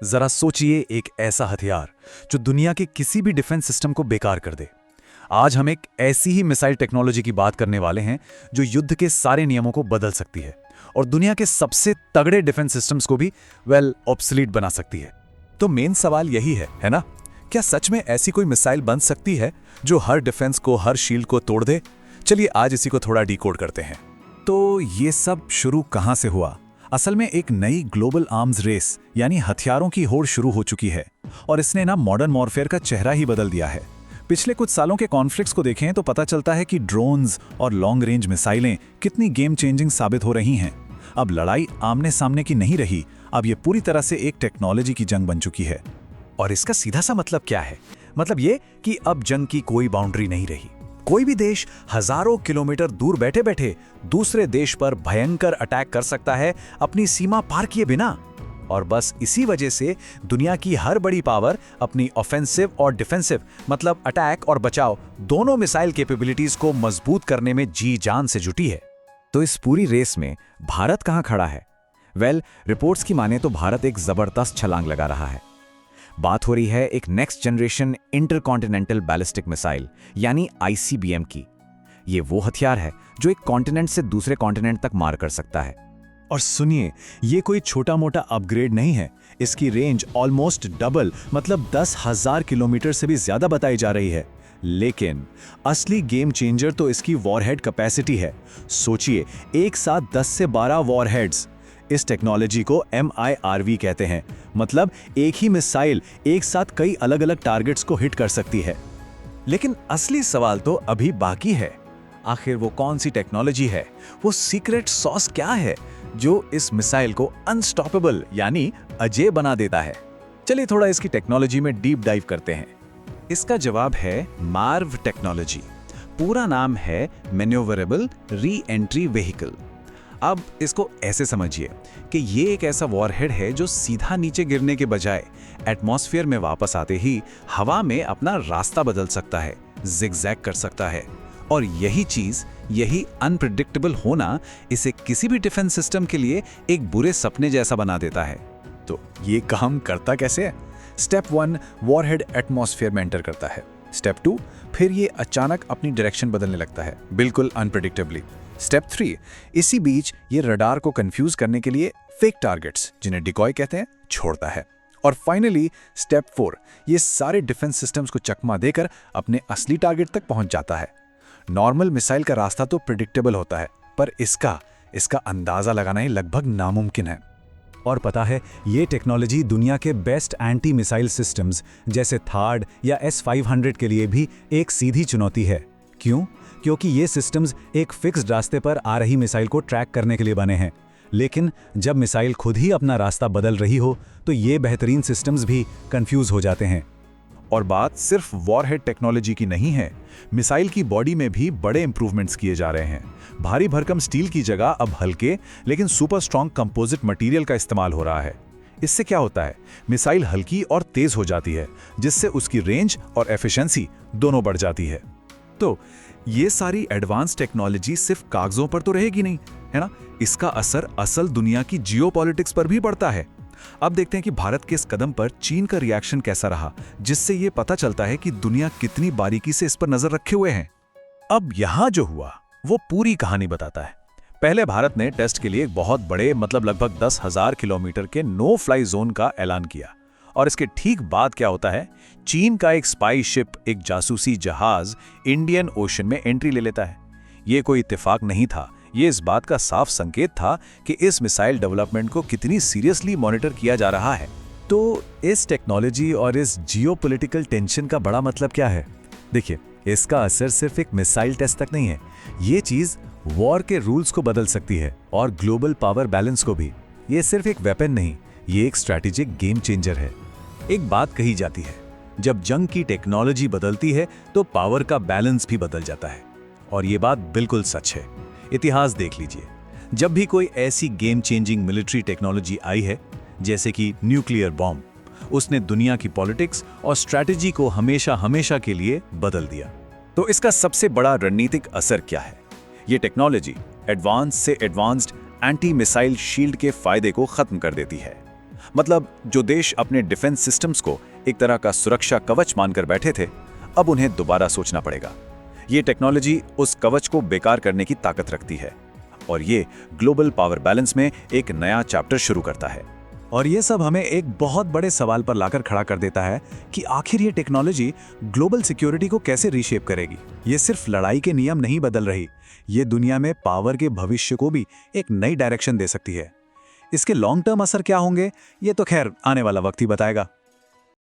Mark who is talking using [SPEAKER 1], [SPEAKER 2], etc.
[SPEAKER 1] जरा सोचिए, एक ऐसा हथियार जो दुनिया के किसी भी डिफेंस सिस्टम को बेकार कर दे। आज हम एक ऐसी ही मिसाइल टेक्नोलॉजी की बात करने वाले हैं जो युद्ध के सारे नियमों को बदल सकती है और दुनिया के सबसे तगड़े डिफेंस सिस्टम्स को भी ऑब्सोलीट बना सकती है।
[SPEAKER 2] तो मेन सवाल यही है ना? क्या सच में ऐसी कोई मिसाइल बन सकती है जो हर डिफेंस को, हर शील्ड को तोड़ दे? चलिए आज इसी को थोड़ा डिकोड करते हैं। तो ये सब शुरू कहां से हुआ? असल में एक नई ग्लोबल आर्म्स रेस यानी हथियारों की होड़ शुरू हो चुकी है और इसने ना मॉडर्न वॉरफेयर का चेहरा ही बदल दिया है। पिछले कुछ सालों के कॉन्फ्लिक्ट्स को देखें तो पता चलता है कि ड्रोन्स और लॉन्ग रेंज मिसाइलें कितनी गेम चेंजिंग साबित हो रही हैं। अब लड़ाई आमने सामने की नहीं रही, अब ये पूरी तरह से एक टेक्नोलॉजी की जंग बन चुकी है।
[SPEAKER 1] और इसका सीधा सा मतलब क्या है? मतलब ये कि अब जंग की कोई बाउंड्री नहीं रही। कोई भी देश हजारों किलोमीटर दूर बैठे बैठे दूसरे देश पर भयंकर अटैक कर सकता है अपनी सीमा पार किए बिना। और बस इसी वजह से दुनिया की हर बड़ी पावर अपनी ऑफेंसिव और डिफेंसिव मतलब अटैक और बचाव दोनों मिसाइल कैपेबिलिटीज को मजबूत करने में जी जान से जुटी है।
[SPEAKER 2] तो इस पूरी रेस में भारत कहां खड़ा है? रिपोर्ट्स की माने तो भारत एक जबरदस्त छलांग लगा रहा है। बात हो रही है एक next generation intercontinental ballistic missile यानी आईसीबीएम की। ये वो हथियार है जो एक कॉन्टिनेंट से दूसरे कॉन्टिनेंट तक मार कर सकता है।
[SPEAKER 1] और सुनिए, ये कोई छोटा मोटा अपग्रेड नहीं है। इसकी रेंज ऑलमोस्ट डबल मतलब 10,000 किलोमीटर से भी ज्यादा बताई जा रही है। लेकिन असली गेम चेंजर तो इसकी वॉरहेड कैपेसिटी है। सोचिए, एक साथ 10 से 12 वॉरहेड्स। इस टेक्नोलॉजी को MIRV कहते हैं, मतलब एक ही मिसाइल एक साथ कई अलग अलग टारगेट्स को हिट कर सकती है।
[SPEAKER 2] लेकिन असली सवाल तो अभी बाकी है। आखिर वो कौन सी टेक्नोलॉजी है, वो सीक्रेट सॉस क्या है जो इस मिसाइल को अनस्टॉपेबल यानी अजेय बना देता है? चलिए थोड़ा इसकी टेक्नोलॉजी में डीप डाइव करते हैं। इसका जवाब है मार्व टेक्नोलॉजी। पूरा नाम है मैन्यूवरेबल री एंट्री व्हीकल। अब इसको ऐसे समझिए कि ये एक ऐसा वॉरहेड है जो सीधा नीचे गिरने के बजाय एटमॉस्फेयर में वापस आते ही हवा में अपना रास्ता बदल सकता है, जिगजैग कर सकता है। और यही चीज, यही अनप्रेडिक्टेबल होना इसे किसी भी डिफेंस सिस्टम के लिए एक बुरे सपने जैसा बना देता है।
[SPEAKER 1] तो ये काम करता कैसे है? स्टेप 1, वॉरहेड एटमॉस्फेयर में एंटर करता है। स्टेप 2, फिर ये अचानक अपनी डायरेक्शन बदलने लगता है, बिल्कुल अनप्रेडिक्टेबली। स्टेप 3, इसी बीच ये रडार को कंफ्यूज करने के लिए फेक टारगेट्स, जिन्हें डिकॉय कहते हैं, छोड़ता है। और फाइनली स्टेप 4, ये सारे डिफेंस सिस्टम्स को चकमा देकर अपने असली टारगेट तक पहुंच जाता है। नॉर्मल मिसाइल का रास्ता तो प्रेडिक्टेबल होता है, पर इसका अंदाजा लगाना ही लगभग नामुमकिन है।
[SPEAKER 3] और पता है, ये टेक्नोलॉजी दुनिया के बेस्ट एंटी मिसाइल सिस्टम्स जैसे थार्ड या S-500 के लिए भी एक सीधी चुनौती है। क्यों? क्योंकि ये सिस्टम्स एक फिक्स्ड रास्ते पर आ रही मिसाइल को ट्रैक करने के लिए बने हैं। लेकिन जब मिसाइल खुद ही अपना रास्ता बदल रही हो तो ये बेहतरीन सिस्टम्स भी कंफ्यूज हो जाते हैं।
[SPEAKER 2] और बात सिर्फ वॉरहेड टेक्नोलॉजी की नहीं है, मिसाइल की बॉडी में भी बड़े इंप्रूवमेंट्स किए जा रहे हैं। भारी भरकम स्टील की जगह अब हल्के लेकिन सुपर स्ट्रॉन्ग कंपोजिट मटेरियल का इस्तेमाल हो रहा है। इससे क्या होता है, मिसाइल हल्की और तेज हो जाती है, जिससे उसकी रेंज और एफिशिएंसी दोनों बढ़ जाती है। तो ये सारी एडवांस टेक्नोलॉजी सिर्फ कागजों पर तो रहेगी नहीं, है ना? इसका असर असल दुनिया की जियोपॉलिटिक्स पर भी पड़ता है। अब देखते हैं कि भारत के इस कदम पर चीन का रिएक्शन कैसा रहा, जिससे ये पता चलता है कि दुनिया कितनी बारीकी से इस पर नजर रखे हुए हैं।
[SPEAKER 1] अब यहां जो हुआ वो पूरी कहानी बताता है। पहले भारत ने टेस्ट के लिए एक बहुत बड़े मतलब लगभग 10,000 किलोमीटर के नो फ्लाई जोन का ऐलान किया। और इसके ठीक बाद क्या होता है, चीन का एक स्पाई शिप, एक जासूसी जहाज इंडियन ओशन में एंट्री ले लेता है। ये कोई इत्तेफाक नहीं था, ये इस बात का साफ संकेत था कि इस मिसाइल डेवलपमेंट को कितनी सीरियसली मॉनिटर किया जा रहा है।
[SPEAKER 3] तो इस टेक्नोलॉजी और इस जियोपॉलिटिकल टेंशन का बड़ा मतलब क्या है? देखिए, इसका असर सिर्फ एक मिसाइल टेस्ट तक नहीं है। ये चीज वॉर के रूल्स को बदल सकती है और ग्लोबल पावर बैलेंस को भी। ये सिर्फ एक वेपन नहीं, ये एक स्ट्रैटेजिक गेम चेंजर है। एक बात कही जाती है, जब जंग की टेक्नोलॉजी बदलती है तो पावर का बैलेंस भी बदल जाता है। और ये बात बिल्कुल सच है। इतिहास देख लीजिए, जब भी कोई ऐसी गेम चेंजिंग मिलिट्री टेक्नोलॉजी आई है, जैसे कि न्यूक्लियर बॉम्ब, उसने दुनिया की पॉलिटिक्स और स्ट्रैटेजी को हमेशा हमेशा के लिए बदल दिया।
[SPEAKER 1] तो इसका सबसे बड़ा रणनीतिक असर क्या है? ये टेक्नोलॉजी एडवांस से एडवांस्ड एंटी मिसाइल शील्ड के फायदे को खत्म कर देती है। मतलब जो देश अपने डिफेंस सिस्टम्स को एक तरह का सुरक्षा कवच मानकर बैठे थे, अब उन्हें दोबारा सोचना पड़ेगा। ये टेक्नोलॉजी उस कवच को बेकार करने की ताकत रखती है और ये ग्लोबल पावर बैलेंस में एक नया चैप्टर शुरू करता है।
[SPEAKER 2] और ये सब हमें एक बहुत बड़े सवाल पर लाकर खड़ा कर देता है कि आखिर ये टेक्नोलॉजी ग्लोबल सिक्योरिटी को कैसे रीशेप करेगी। ये सिर्फ लड़ाई के नियम नहीं बदल रही, ये दुनिया में पावर के भविष्य को भी एक नई डायरेक्शन दे सकती है। इसके लॉन्ग टर्म असर क्या होंगे, ये तो खैर आने वाला वक्त ही बताएगा।